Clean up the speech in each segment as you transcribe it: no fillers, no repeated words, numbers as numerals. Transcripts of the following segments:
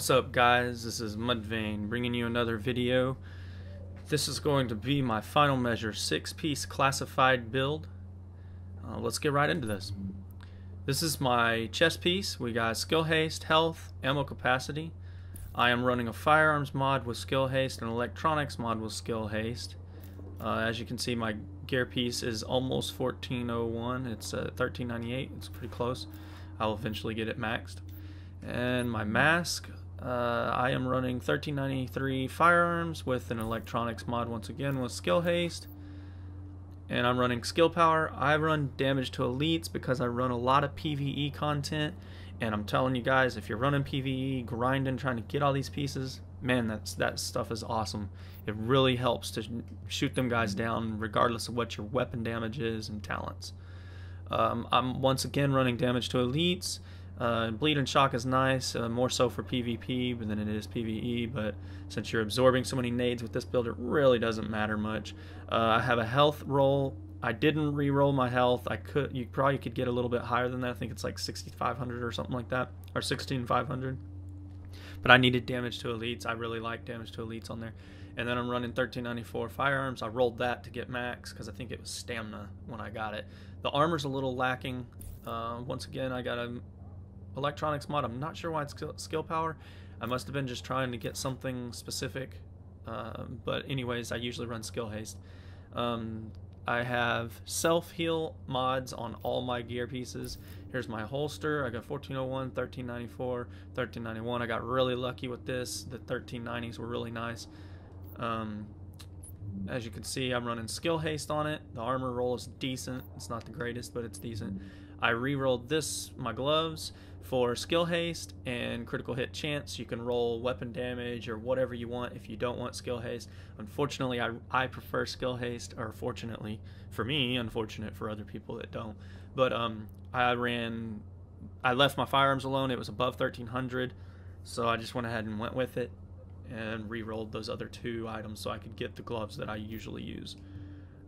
What's up, guys? This is Muddvain bringing you another video. This is going to be my final measure 6-piece classified build. Let's get right into this. This is my chest piece. We got skill haste, health, ammo capacity. I am running a firearms mod with skill haste and electronics mod with skill haste. As you can see, my gear piece is almost 1401. It's 1398. It's pretty close. I'll eventually get it maxed. And my mask, I am running 1393 firearms with an electronics mod once again with skill haste. And I'm running skill power. I run damage to elites because I run a lot of PvE content. And I'm telling you guys, if you're running PvE, grinding, trying to get all these pieces, man, that stuff is awesome. It really helps to shoot them guys down regardless of what your weapon damage is and talents. I'm once again running damage to elites. Bleed and shock is nice, more so for PvP than it is PvE, but since you're absorbing so many nades with this build, it really doesn't matter much. I have a health roll. I didn't re-roll my health. You probably could get a little bit higher than that. I think it's like 6,500 or something like that, or 16,500. But I needed damage to elites. I really like damage to elites on there. And then I'm running 1394 firearms. I rolled that to get max because I think it was stamina when I got it. The armor's a little lacking. Once again, I got a electronics mod. I'm not sure why it's skill power. I must have been just trying to get something specific. But anyways, I usually run skill haste. I have self-heal mods on all my gear pieces. Here's my holster. I got 1401, 1394, 1391. I got really lucky with this. The 1390s were really nice. As you can see, I'm running skill haste on it. The armor roll is decent. It's not the greatest, but it's decent. I re-rolled my gloves for skill haste and critical hit chance. You can roll weapon damage or whatever you want if you don't want skill haste. Unfortunately, I prefer skill haste, or fortunately for me, unfortunate for other people that don't. But I left my firearms alone. It was above 1300, so I just went ahead and went with it and re-rolled those other two items so I could get the gloves that I usually use.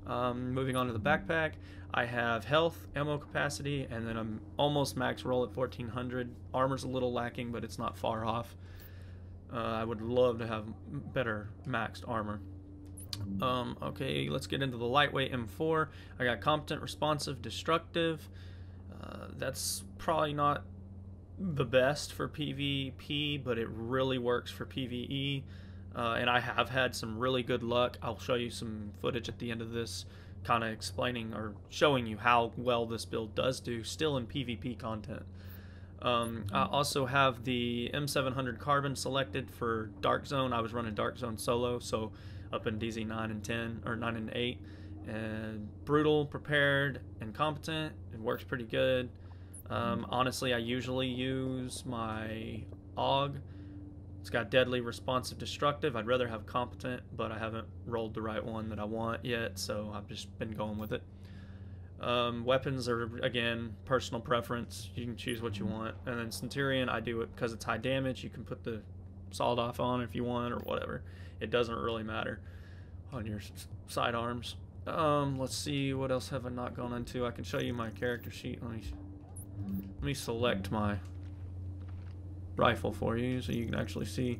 Moving on to the backpack, I have health, ammo capacity, and then I'm almost max roll at 1400. Armor's a little lacking, but it's not far off. I would love to have better maxed armor. Okay, let's get into the lightweight M4. I got competent, responsive, destructive. That's probably not the best for PvP, but it really works for PvE. And I have had some really good luck. I'll show you some footage at the end of this kind of explaining or showing you how well this build does do still in PvP content. I also have the M700 Carbon selected for Dark Zone. I was running Dark Zone solo, so up in DZ 9 and 10, or 9 and 8. And brutal, prepared, and competent. It works pretty good. Honestly, I usually use my AUG. It's got deadly, responsive, destructive. I'd rather have competent, but I haven't rolled the right one that I want yet, so I've just been going with it. Weapons are, again, personal preference. You can choose what you want. And then Centurion, I do it because it's high damage. You can put the sawed-off on if you want or whatever. It doesn't really matter on your sidearms. Let's see, what else have I not gone into? I can show you my character sheet. Let me select my rifle for you so you can actually see.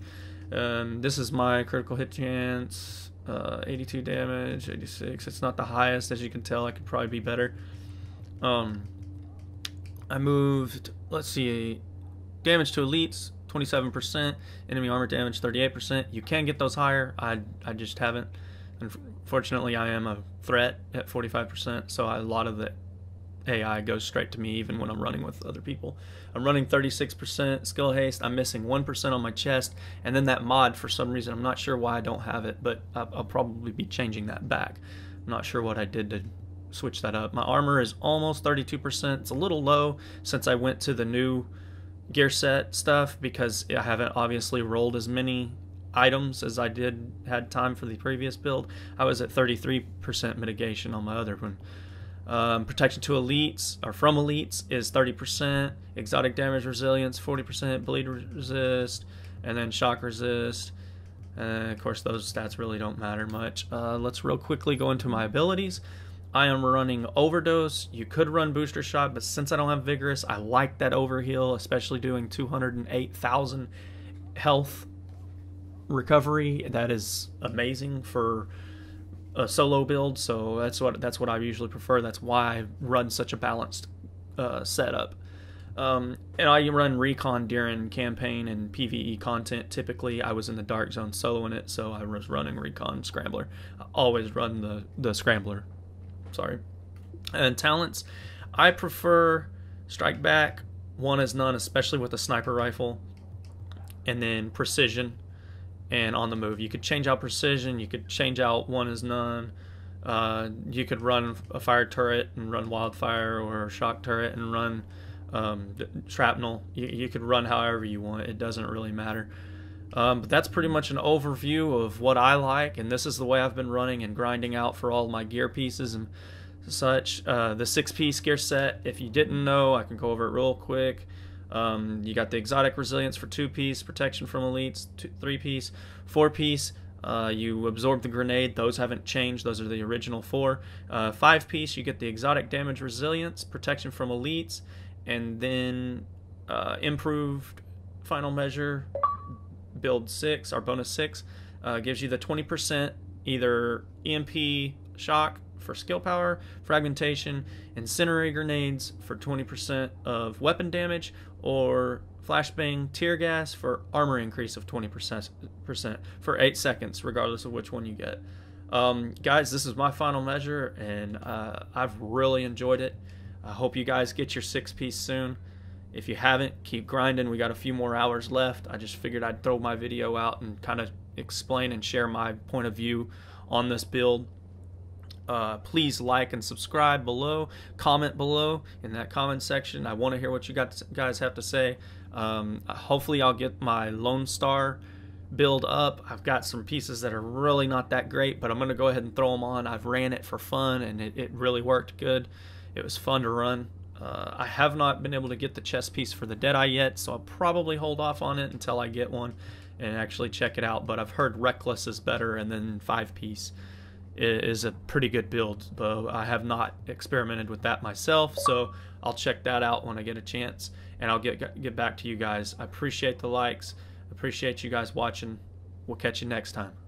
This is my critical hit chance, 82 damage, 86. It's not the highest, as you can tell. I could probably be better. I moved, let's see, damage to elites 27%, enemy armor damage 38%. You can get those higher. I just haven't. Unfortunately, I am a threat at 45%, so a lot of the AI goes straight to me even when I'm running with other people. I'm running 36% skill haste. I'm missing 1% on my chest, and then that mod, for some reason, I'm not sure why I don't have it, but I'll probably be changing that back. I'm not sure what I did to switch that up. My armor is almost 32%. It's a little low since I went to the new gear set stuff because I haven't obviously rolled as many items as I had time for the previous build. I was at 33% mitigation on my other one. Protection to elites, or from elites, is 30%. Exotic damage resilience, 40%. Bleed resist, and then shock resist. And of course, those stats really don't matter much. Let's real quickly go into my abilities. I am running Overdose. You could run Booster Shot, but since I don't have Vigorous, I like that overheal, especially doing 208,000 health recovery that is amazing for a solo build, so that's what I usually prefer. That's why I run such a balanced setup. And I run recon during campaign and PvE content. Typically, I was in the dark zone soloing it, so I was running recon scrambler. I always run the scrambler. Sorry. And talents, I prefer strike back, one is none, especially with a sniper rifle, and then precision and on the move. You could change out precision, you could change out one is none. You could run a fire turret and run wildfire, or a shock turret and run shrapnel. You could run however you want. It doesn't really matter. But that's pretty much an overview of what I like, and this is the way I've been running and grinding out for all my gear pieces and such. The 6-piece gear set, if you didn't know, I can go over it real quick. You got the exotic resilience for 2-piece, protection from elites 3-piece, 4-piece. You absorb the grenade. Those haven't changed. Those are the original 4. 5-piece, you get the exotic damage resilience, protection from elites, and then improved final measure build 6, our bonus 6, gives you the 20% either EMP shock for skill power, fragmentation, incendiary grenades for 20% of weapon damage, or flashbang tear gas for armor increase of 20% for 8 seconds, regardless of which one you get. Guys, this is my final measure, and I've really enjoyed it. I hope you guys get your 6-piece soon. If you haven't, keep grinding. We got a few more hours left. I just figured I'd throw my video out and kind of explain and share my point of view on this build. Please like and subscribe below. Comment below in that comment section. I want to hear what you guys have to say. Hopefully I'll get my Lone Star build up. I've got some pieces that are really not that great, but I'm going to go ahead and throw them on. I've ran it for fun, and it really worked good. It was fun to run. I have not been able to get the chest piece for the Deadeye yet, so I'll probably hold off on it until I get one and actually check it out. But I've heard Reckless is better, and then 5-piece is a pretty good build, but I have not experimented with that myself, so I'll check that out when I get a chance, and I'll get back to you guys. I appreciate the likes. Appreciate you guys watching. We'll catch you next time.